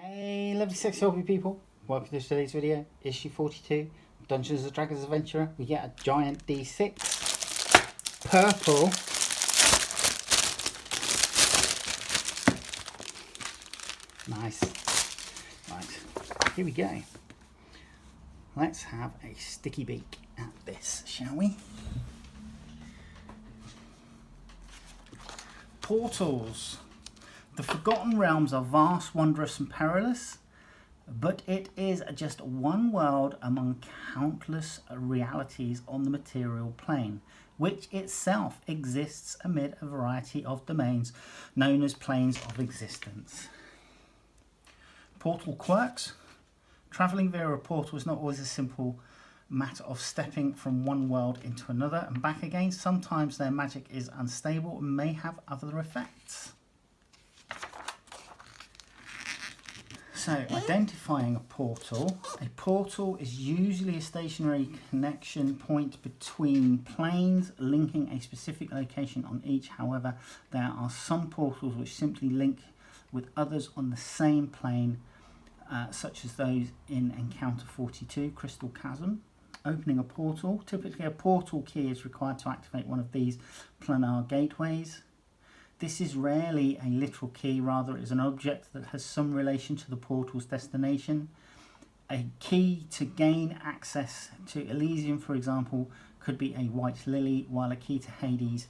Hey, lovely sexy hobby people. Welcome to today's video, issue 42, Dungeons & Dragons Adventurer. We get a giant D6, purple, nice, right, here we go. Let's have a sticky beak at this, shall we? Portals. The Forgotten Realms are vast, wondrous and perilous, but it is just one world among countless realities on the material plane, which itself exists amid a variety of domains known as planes of existence. Portal quirks. Travelling via a portal is not always a simple matter of stepping from one world into another and back again. Sometimes their magic is unstable and may have other effects. So, identifying a portal is usually a stationary connection point between planes linking a specific location on each. However, there are some portals which simply link with others on the same plane, such as those in Encounter 42, Crystal Chasm. Opening a portal. Typically a portal key is required to activate one of these planar gateways. This is rarely a literal key, rather it is an object that has some relation to the portal's destination. A key to gain access to Elysium, for example, could be a white lily, while a key to Hades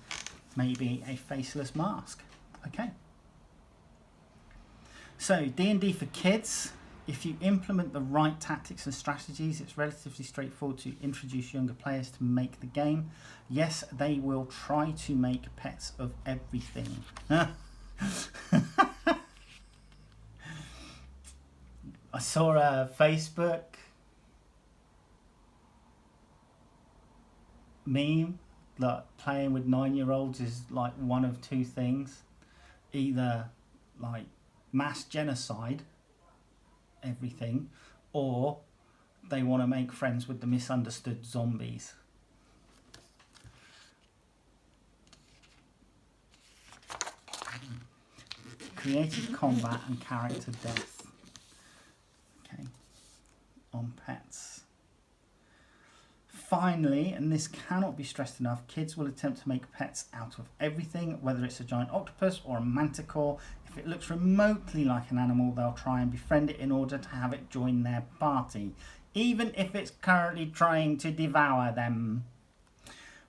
may be a faceless mask. Okay. So, D&D for kids. If you implement the right tactics and strategies, it's relatively straightforward to introduce younger players to make the game. Yes, they will try to make pets of everything. I saw a Facebook meme that playing with 9-year-olds is like one of two things. Either like mass genocide, everything, or they want to make friends with the misunderstood zombies. Creative combat and character death. Okay, on pets. Finally, and this cannot be stressed enough, kids will attempt to make pets out of everything, whether it's a giant octopus or a manticore. If it looks remotely like an animal, they'll try and befriend it in order to have it join their party, even if it's currently trying to devour them,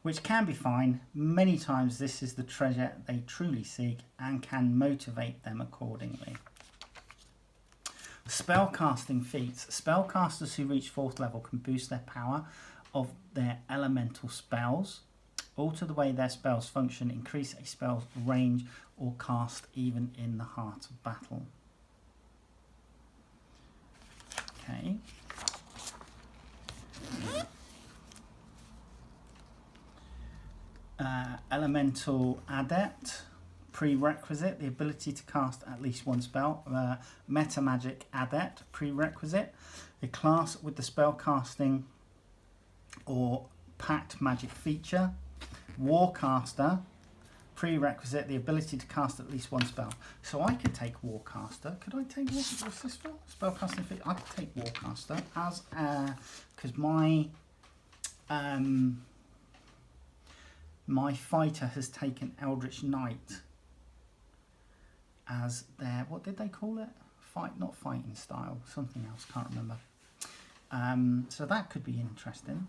which can be fine. Many times this is the treasure they truly seek and can motivate them accordingly. Spellcasting feats. Spellcasters who reach 4th level can boost their power of their elemental spells, alter the way their spells function, increase a spell's range, or cast even in the heart of battle. Okay. Elemental Adept. Prerequisite, the ability to cast at least one spell. Meta Magic Adept. Prerequisite, a class with the spell casting or pact magic feature. Warcaster. Prerequisite, the ability to cast at least one spell. So I could take Warcaster. Could I take Warcaster? What's this for? Spellcasting feature. I could take Warcaster as because my fighter has taken Eldritch Knight as their, what did they call it? Not fighting style, something else, can't remember. So that could be interesting.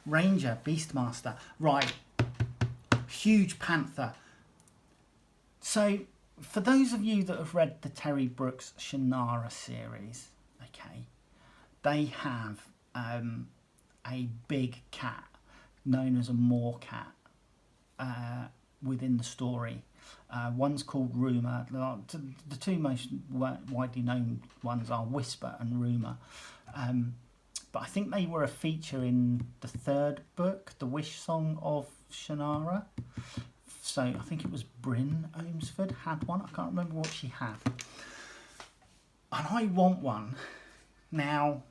Ranger, Beastmaster, right, huge panther. So for those of you that have read the Terry Brooks Shannara series, okay, they have a big cat known as a moor cat within the story. One's called Rumour. The two most widely known ones are Whisper and Rumour. But I think they were a feature in the 3rd book, The Wish Song of Shannara. So I think it was Bryn Ohmsford had one. I can't remember what she had. And I want one. Now,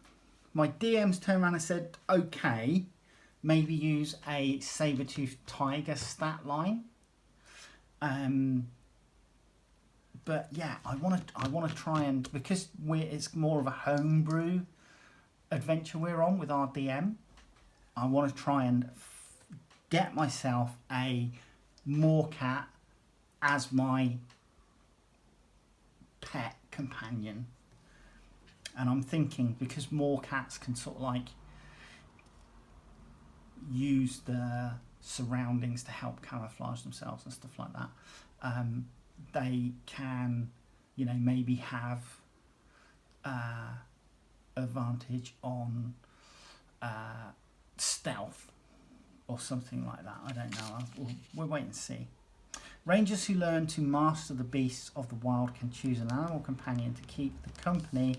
my DMs turned around and said, okay, maybe use a saber-toothed tiger stat line. but yeah, I want to try and, because it's more of a homebrew adventure we're on with our DM. I want to try and get myself a Moorcat as my pet companion. And I'm thinking, because Moorcats can sort of like use the surroundings to help camouflage themselves and stuff like that, they can, you know, maybe have advantage on stealth or something like that. I don't know. We'll wait and see. Rangers who learn to master the beasts of the wild can choose an animal companion to keep the company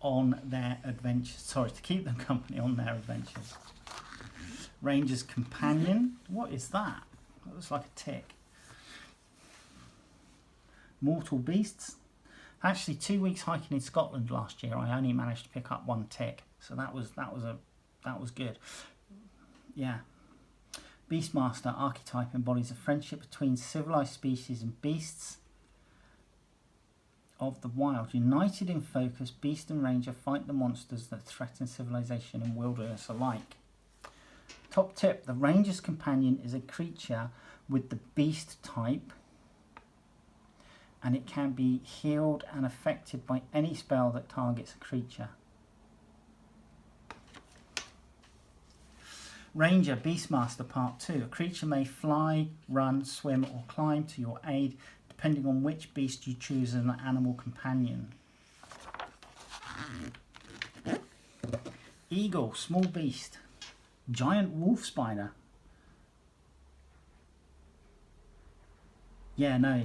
on their adventures. Sorry, to keep them company on their adventures. Ranger's companion. What is that? That looks like a tick. Mortal beasts. Actually, 2 weeks hiking in Scotland last year, I only managed to pick up one tick, so that was good. Yeah. Beastmaster archetype embodies a friendship between civilized species and beasts of the wild. United in focus, beast and ranger fight the monsters that threaten civilization and wilderness alike. Top tip: the ranger's companion is a creature with the beast type, and it can be healed and affected by any spell that targets a creature. Ranger Beastmaster Part 2. A creature may fly, run, swim or climb to your aid depending on which beast you choose as an animal companion. Eagle, small beast. Giant wolf spider. Yeah, no,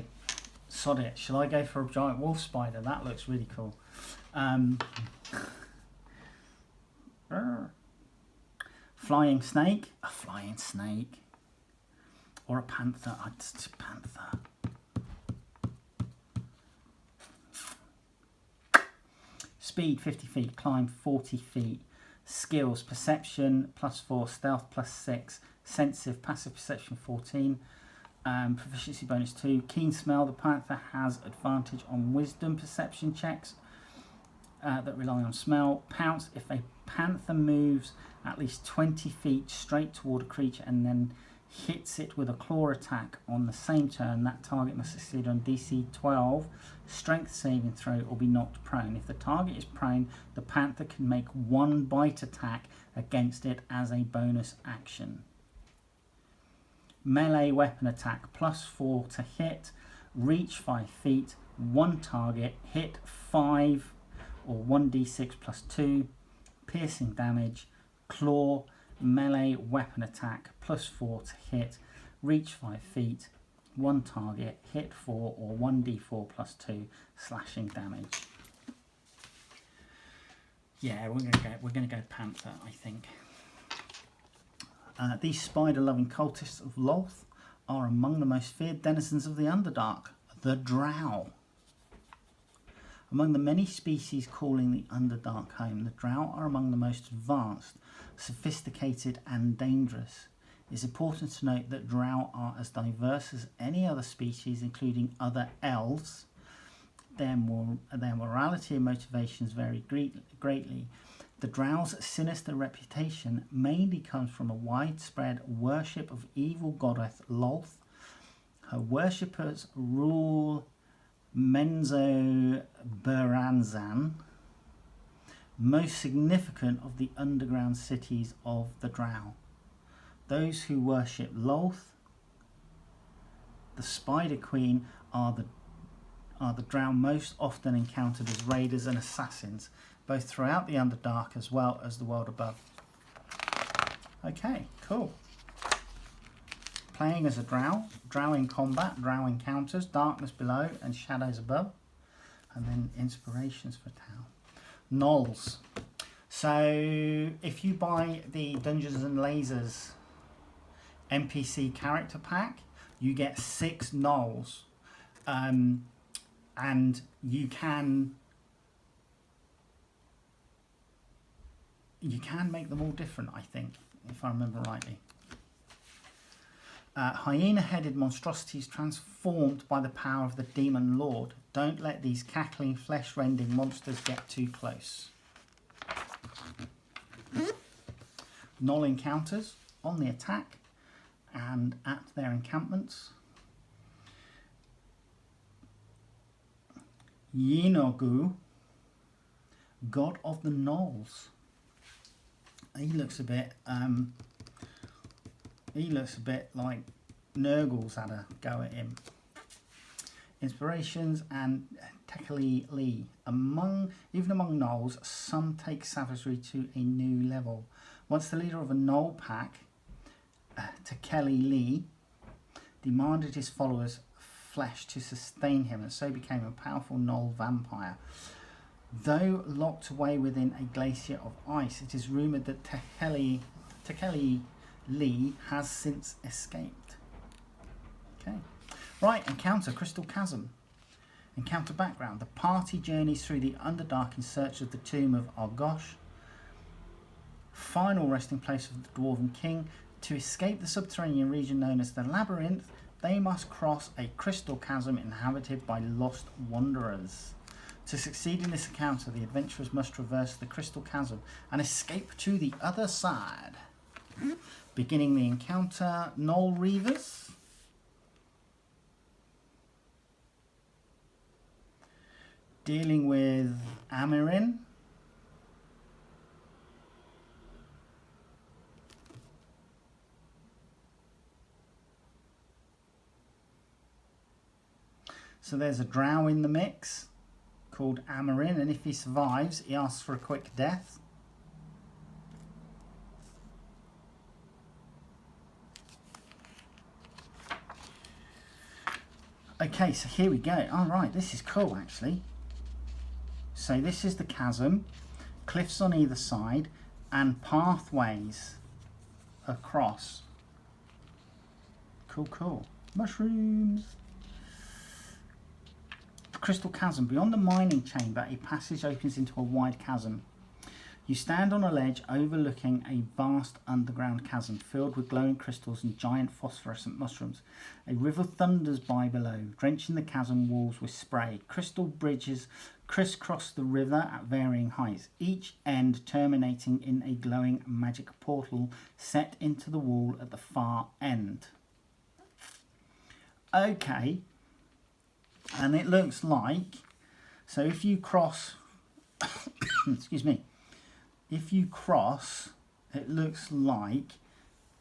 sod it. Shall I go for a giant wolf spider? That looks really cool. Flying snake, a flying snake, or a panther. It's a panther. Speed 50 feet, climb 40 feet. Skills: perception +4, stealth +6, sensitive, passive perception 14, proficiency bonus 2. Keen smell: the panther has advantage on wisdom perception checks that rely on smell. Pounce: if a panther moves at least 20 feet straight toward a creature and then hits it with a claw attack on the same turn, that target must succeed on DC 12 strength saving throw or be knocked prone. If the target is prone, the panther can make one bite attack against it as a bonus action. Melee weapon attack: +4 to hit, reach 5 feet, one target, hit 5 or 1d6 +2, piercing damage. Claw, melee weapon attack, +4 to hit, reach 5 feet, one target, hit 4 or 1d4 +2, slashing damage. Yeah, we're gonna go panther, I think. These spider-loving cultists of Lolth are among the most feared denizens of the Underdark, the Drow. Among the many species calling the Underdark home, the Drow are among the most advanced, sophisticated and dangerous. It's important to note that Drow are as diverse as any other species, including other elves. Their morality and motivations vary greatly. The Drow's sinister reputation mainly comes from a widespread worship of evil goddess Lolth. Her worshippers rule Menzo Buranzan, most significant of the underground cities of the Drow. Those who worship Lolth, the Spider Queen, are the Drow most often encountered as raiders and assassins, both throughout the Underdark as well as the world above. Okay, cool. Playing as a Drow, Drow in combat, Drow encounters, darkness below and shadows above, and then inspirations for town. Gnolls. So if you buy the Dungeons and Lasers NPC character pack, you get 6 Gnolls, and you can make them all different, I think, if I remember rightly. Hyena-headed monstrosities transformed by the power of the Demon Lord. Don't let these cackling, flesh-rending monsters get too close. Null Encounters on the attack and at their encampments. Yinogu, God of the Gnolls. He looks a bit like Nurgle's had a go at him. Inspirations and Tekeli Lee. Even among Gnolls, some take savagery to a new level. Once the leader of a Gnoll pack, Tekeli Lee, demanded his followers' flesh to sustain him, and so became a powerful Gnoll vampire. Though locked away within a glacier of ice, it is rumoured that Tekeli Lee has since escaped. Okay. Right, encounter, Crystal Chasm. Encounter background. The party journeys through the Underdark in search of the tomb of Argosh, final resting place of the Dwarven King. To escape the subterranean region known as the Labyrinth, they must cross a crystal chasm inhabited by lost wanderers. To succeed in this encounter, the adventurers must traverse the crystal chasm and escape to the other side. Beginning the encounter, Gnoll Reavers. Dealing with Amirin. So there's a drow in the mix called Amirin, and if he survives, he asks for a quick death. Okay, so here we go. All right, this is cool, actually. So this is the chasm, cliffs on either side, and pathways across. Cool, cool. Mushrooms. Crystal Chasm. Beyond the mining chamber, a passage opens into a wide chasm. You stand on a ledge overlooking a vast underground chasm filled with glowing crystals and giant phosphorescent mushrooms. A river thunders by below, drenching the chasm walls with spray. Crystal bridges crisscross the river at varying heights, each end terminating in a glowing magic portal set into the wall at the far end. Okay. And it looks like, so if you cross, excuse me, if you cross, it looks like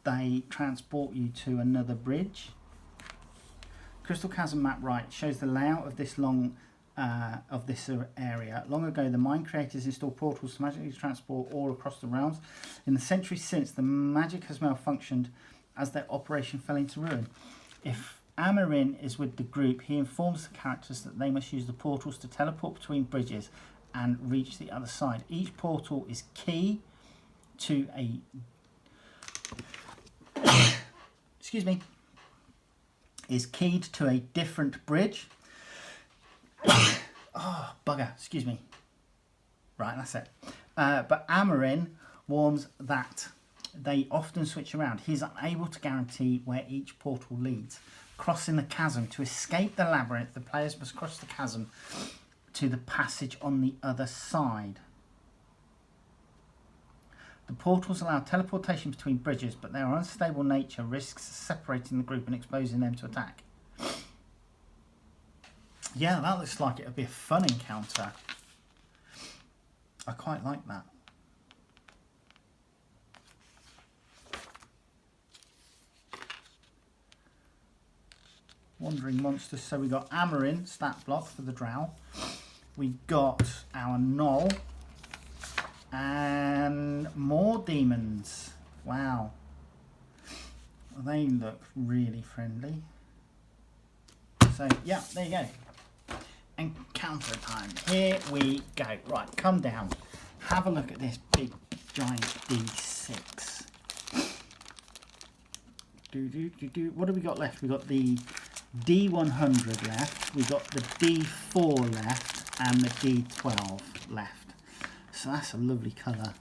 they transport you to another bridge. Crystal Chasm map right shows the layout of this area. Long ago, the mine creators installed portals to magically transport ore across the realms. In the centuries since, the magic has malfunctioned as their operation fell into ruin. If Amirin is with the group, he informs the characters that they must use the portals to teleport between bridges and reach the other side. Each portal is key to a excuse me, is keyed to a different bridge. Oh, bugger, excuse me. Right, that's it. But Amirin warns that they often switch around. He's unable to guarantee where each portal leads. Crossing the chasm. To escape the labyrinth, the players must cross the chasm to the passage on the other side. The portals allow teleportation between bridges, but their unstable nature risks separating the group and exposing them to attack. Yeah, that looks like it would be a fun encounter. I quite like that. Wandering monsters. So we got Amirin, stat block for the drow. We got our Gnoll. And more demons. Wow. They look really friendly. So, yeah, there you go. Encounter time. Here we go. Right, come down. Have a look at this big, giant D6. What have we got left? We've got the D100 left, we've got the D4 left, and the D12 left. So that's a lovely colour.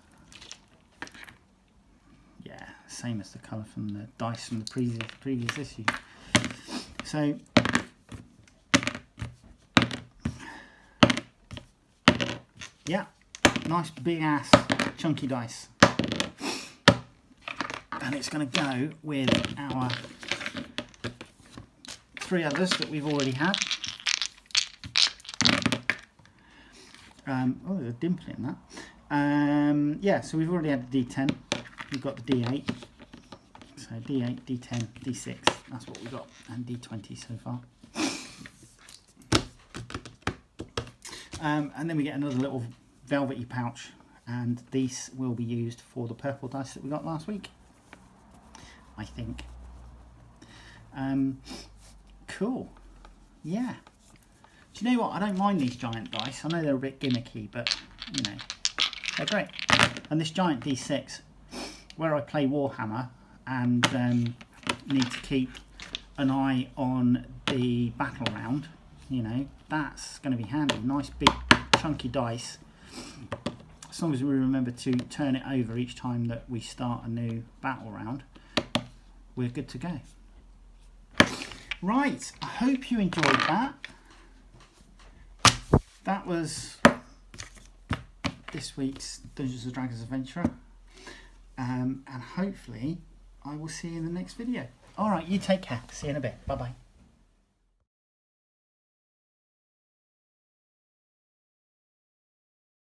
Yeah, same as the colour from the dice from the previous issue. So yeah, nice big ass chunky dice, and it's going to go with our 3 others that we've already had. Oh, there's a dimple in that. Yeah, so we've already had the D10, we've got the D8, so D8, D10, D6, that's what we've got, and D20 so far. And then we get another little velvety pouch, and these will be used for the purple dice that we got last week, I think. Cool. Yeah. Do you know what? I don't mind these giant dice. I know they're a bit gimmicky, but you know, they're great. And this giant D6, where I play Warhammer and need to keep an eye on the battle round, you know, that's going to be handy. Nice big chunky dice. As long as we remember to turn it over each time that we start a new battle round, we're good to go. Right, I hope you enjoyed that. That was this week's Dungeons and Dragons adventure, and hopefully I will see you in the next video. Alright, you take care. See you in a bit. Bye bye.